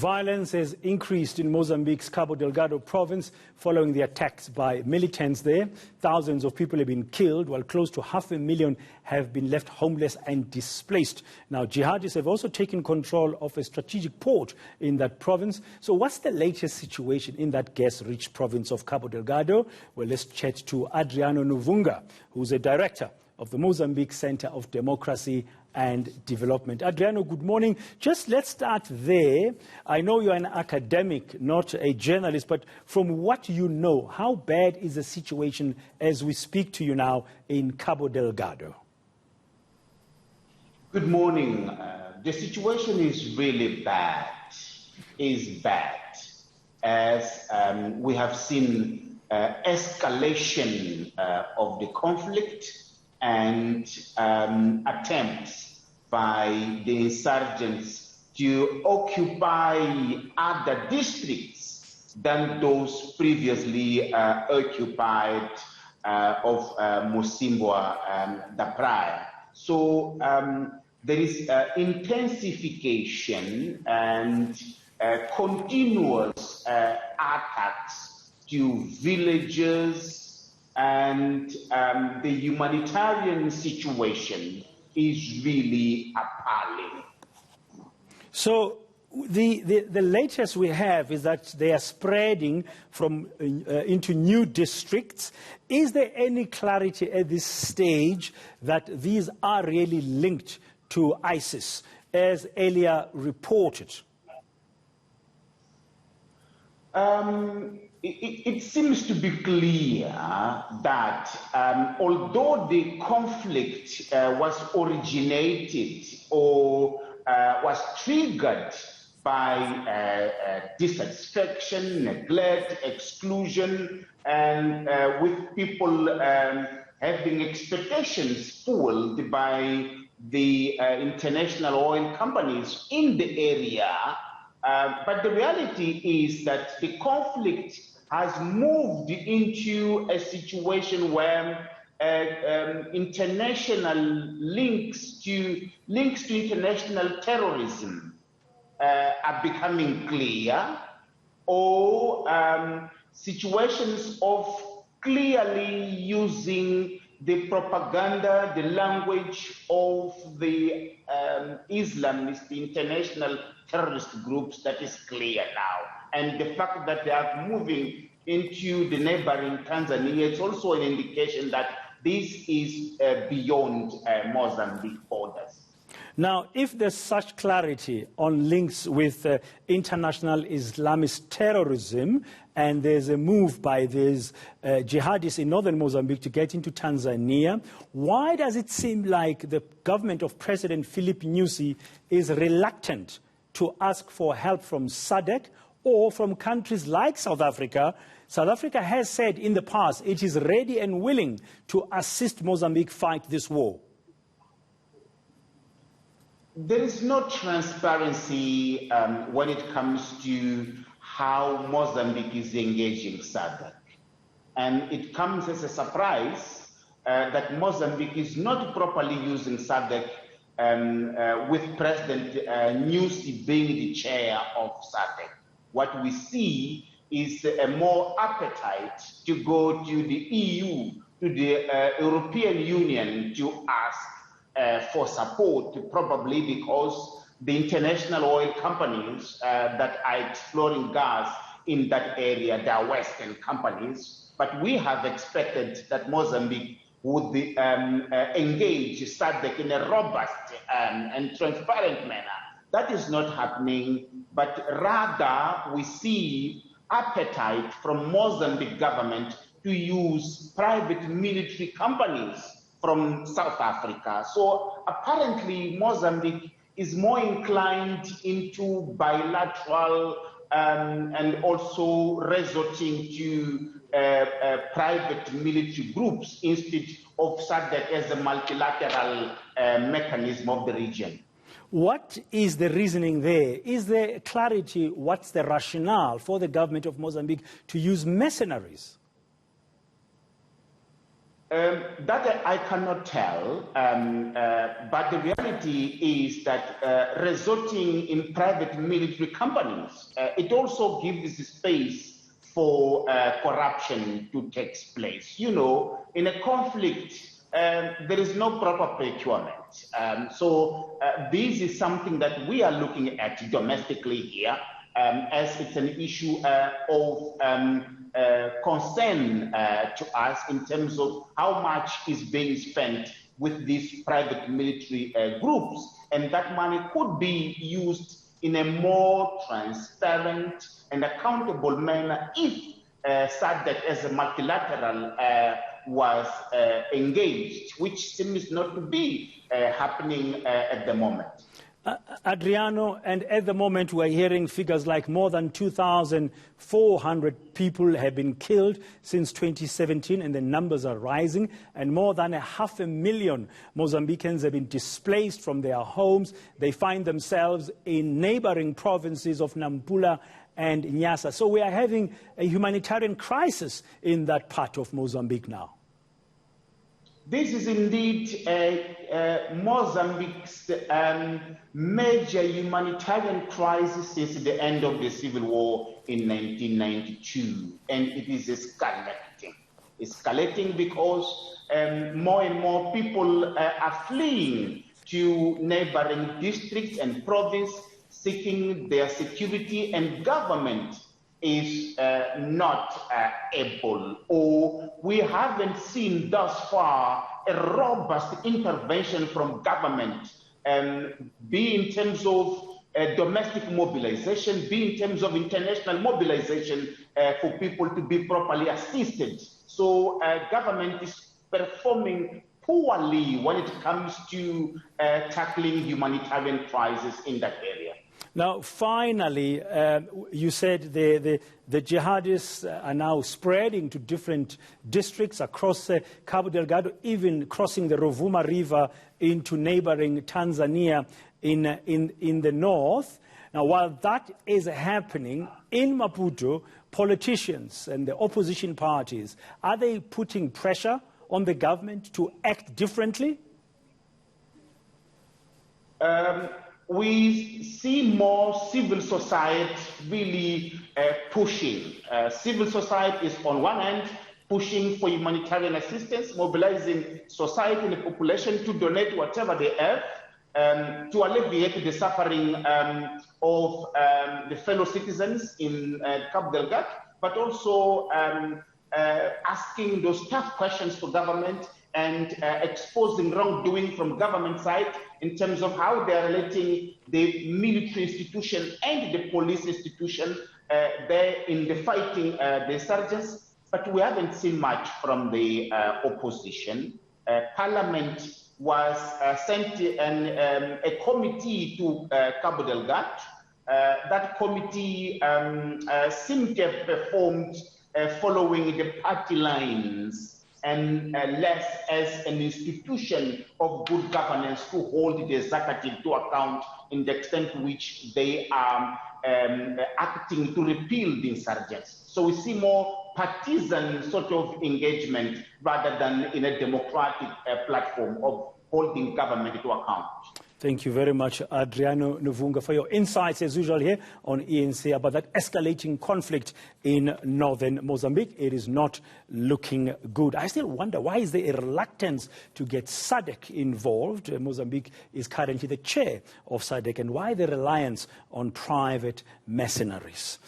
Violence has increased in Mozambique's Cabo Delgado province following the attacks by militants there. Thousands of people have been killed, while close to 500,000 have been left homeless and displaced. Now, jihadists have also taken control of a strategic port in that province. So what's the latest situation in that gas-rich province of Cabo Delgado? Well, let's chat to Adriano Nuvunga, who's a director of the Mozambique Center of Democracy and Development. Adriano, good morning. Just let's start there. I know you're an academic, not a journalist, but from what you know, how bad is the situation as we speak to you now in Cabo Delgado? Good morning. The situation is really bad, as we have seen escalation of the conflict and attempts by the insurgents to occupy other districts than those previously occupied of Mocímboa da Praia. So there is intensification and continuous attacks to villages, and the humanitarian situation is really appalling. So the latest we have is that they are spreading from into new districts. Is there any clarity at this stage that these are really linked to ISIS, as earlier reported? It seems to be clear that although the conflict was originated or was triggered by dissatisfaction, neglect, exclusion, and with people having expectations fueled by the international oil companies in the area, but the reality is that the conflict has moved into a situation where international links to international terrorism are becoming clear, or situations of clearly using the propaganda, the language of the Islamist, the international terrorist groups, that is clear now. And the fact that they are moving into the neighboring Tanzania, it's also an indication that this is beyond Mozambique borders. Now, if there's such clarity on links with international Islamist terrorism, and there's a move by these jihadists in northern Mozambique to get into Tanzania, why does it seem like the government of President Filipe Nyusi is reluctant to ask for help from SADC or from countries like South Africa? South Africa has said in the past it is ready and willing to assist Mozambique fight this war. There is no transparency when it comes to how Mozambique is engaging SADC. And it comes as a surprise that Mozambique is not properly using SADC with President Nyusi being the chair of SADC. What we see is a more appetite to go to the EU, to the European Union to ask for support, probably because the international oil companies that are exploring gas in that area, they are Western companies. But we have expected that Mozambique would engage SADC in a robust and transparent manner. That is not happening, but rather we see appetite from Mozambique government to use private military companies from South Africa. So apparently Mozambique is more inclined into bilateral and also resorting to private military groups instead of SADC as a multilateral mechanism of the region. What is the reasoning there? Is there clarity? What's the rationale for the government of Mozambique to use mercenaries? That I cannot tell, but the reality is that resorting in private military companies, it also gives space for corruption to take place. You know, in a conflict, there is no proper procurement. So this is something that we are looking at domestically here, as it's an issue of concern to us in terms of how much is being spent with these private military groups, and that money could be used in a more transparent and accountable manner if SADC as a multilateral was engaged, which seems not to be happening at the moment. Adriano, and at the moment we're hearing figures like more than 2,400 people have been killed since 2017, and the numbers are rising, and more than 500,000 Mozambicans have been displaced from their homes. They find themselves in neighboring provinces of Nampula and Nyasa. So we are having a humanitarian crisis in that part of Mozambique now. This is indeed Mozambique's major humanitarian crisis since the end of the civil war in 1992, and it is escalating. Escalating because more and more people are fleeing to neighboring districts and provinces, seeking their security, and government is not able, or we haven't seen thus far a robust intervention from government, be in terms of domestic mobilization, be in terms of international mobilization for people to be properly assisted. So government is performing poorly when it comes to tackling humanitarian crisis in that area. Now, finally, you said the jihadists are now spreading to different districts across Cabo Delgado, even crossing the Rovuma River into neighboring Tanzania in the north. Now, while that is happening in Maputo, politicians and the opposition parties, are they putting pressure on the government to act differently? We see more civil society really pushing. Civil society is on one hand pushing for humanitarian assistance, mobilizing society and the population to donate whatever they have to alleviate the suffering of the fellow citizens in Cabo Delgado, but also asking those tough questions to government and exposing wrongdoing from government side in terms of how they are relating the military institution and the police institution there in the fighting the insurgents. But we haven't seen much from the opposition. Parliament was sent a committee to Cabo Delgado. That committee seemed to have performed following the party lines, and less as an institution of good governance to hold the executive to account in the extent to which they are acting to repeal the insurgents. So we see more partisan sort of engagement rather than in a democratic platform of holding government to account. Thank you very much, Adriano Nuvunga, for your insights, as usual, here on eNCA about that escalating conflict in northern Mozambique. It is not looking good. I still wonder, why is there a reluctance to get SADC involved? Mozambique is currently the chair of SADC, and why the reliance on private mercenaries?